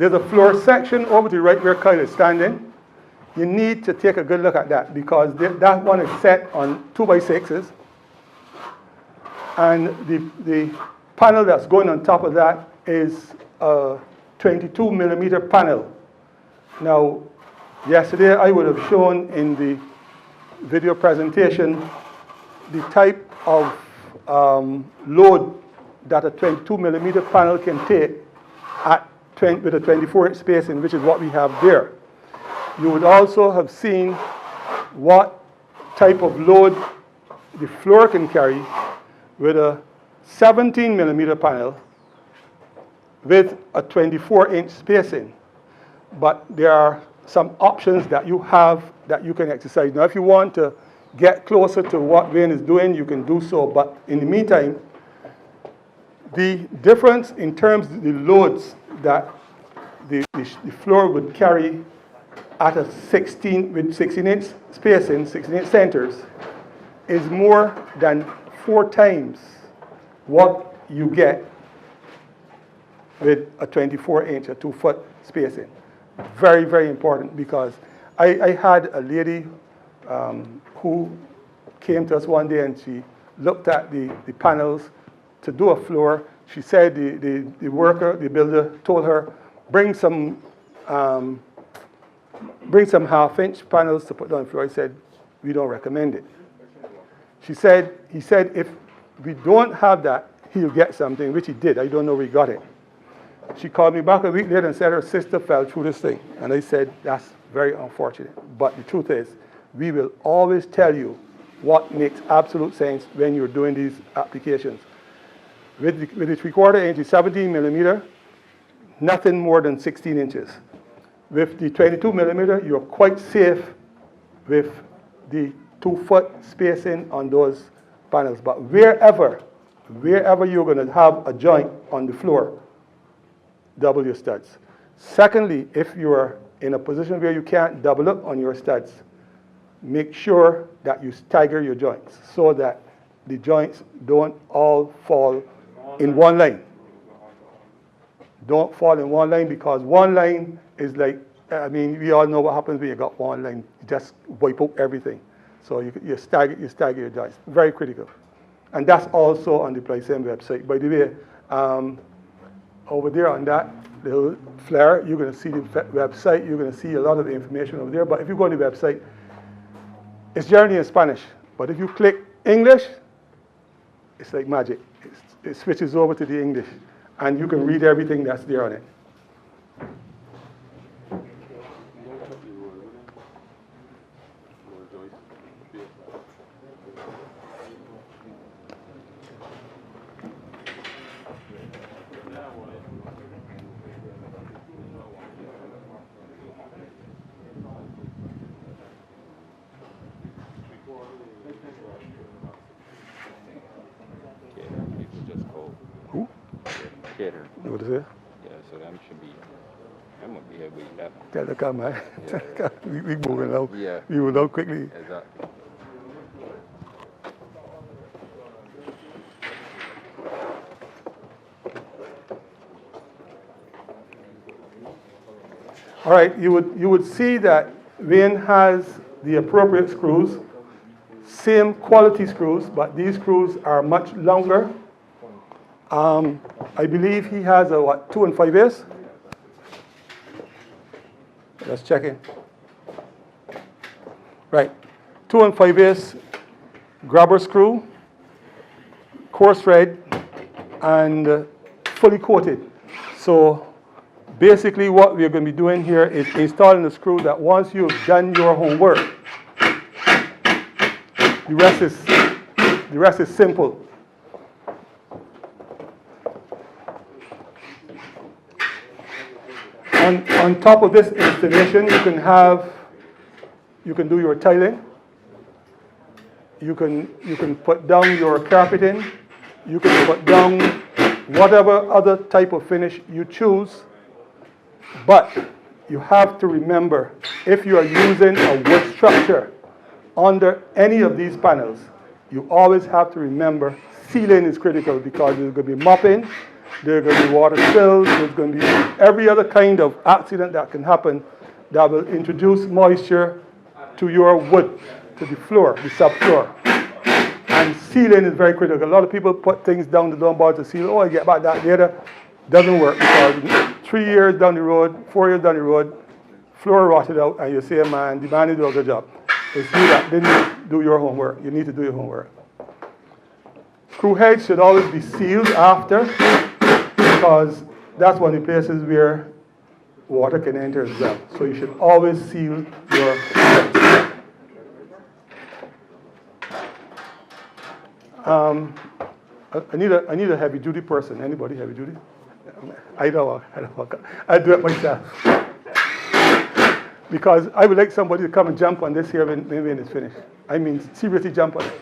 There's a floor section over to the right where Kyle is standing. You need to take a good look at that because that one is set on 2x6s. And the panel that's going on top of that is a 22 millimeter panel. Now, yesterday I would have shown in the video presentation the type of load that a 22 millimeter panel can take with a 24-inch spacing, which is what we have there. You would also have seen what type of load the floor can carry with a 17 millimeter panel with a 24-inch spacing. But there are some options that you have that you can exercise. Now, if you want to get closer to what Wayne is doing, you can do so. But in the meantime, the difference in terms of the loads that the floor would carry at a 16-inch spacing, 16-inch centers, is more than 4 times what you get with a 24-inch, a 2-foot spacing. Very, very important because I had a lady who came to us one day and she looked at the panels to do a floor. She said the worker, the builder, told her, bring some half-inch panels to put on the floor. I said, we don't recommend it. He said, if we don't have that, he'll get something, which he did. I don't know where he got it. She called me back a week later and said her sister fell through this thing. And I said, that's very unfortunate. But the truth is, we will always tell you what makes absolute sense when you're doing these applications. With the 3/4 inch, 17 millimeter, nothing more than 16 inches. With the 22 millimeter, you're quite safe with the 2-foot spacing on those panels. But wherever you're going to have a joint on the floor, double your studs. Secondly, if you're in a position where you can't double up on your studs, make sure that you stagger your joints so that the joints don't all fall in one line. Don't fall in one line because one line is like, we all know what happens when you got one line. You just wipe out everything. So you stagger your joints. Very critical. And that's also on the Plycem website. By the way, over there on that little flare, you're going to see the website. You're going to see a lot of the information over there. But if you go to the website, it's generally in Spanish. But if you click English, it's like magic. It switches over to the English. And you can read everything that's there on it. What is it? Yeah, so them should be, I'm going to be here with that. Tell the come, man. Yeah. we moving now. Yeah. We will know quickly. Exactly. All right, you would see that Wayne has the appropriate screws, same quality screws, but these screws are much longer. I believe he has a 2 5/8. Just checking. Right, 2 5/8 grabber screw, coarse thread, and fully coated. So basically what we're going to be doing here is installing a screw that once you've done your homework, the rest is simple. On top of this installation, you can do your tiling. You can put down your carpeting. You can put down whatever other type of finish you choose. But you have to remember, if you are using a wood structure under any of these panels, you always have to remember sealing is critical because there's going to be mopping there are going to be water spills, there's going to be every other kind of accident that can happen that will introduce moisture to your wood, to the floor, the subfloor. And sealing is very critical. A lot of people put things down the lumbar to seal. Oh, I get back that later. Doesn't work because 3 years down the road, 4 years down the road, floor rotted out, and you say, man, the man did a good job. It's you that didn't do your homework. You need to do your homework. Screw heads should always be sealed after, because that's one of the places where water can enter as well. So you should always seal your heads. I need a heavy duty person. Anybody heavy duty? I don't. I do it myself. Because I would like somebody to come and jump on this here when it's finished. I mean, seriously jump on it.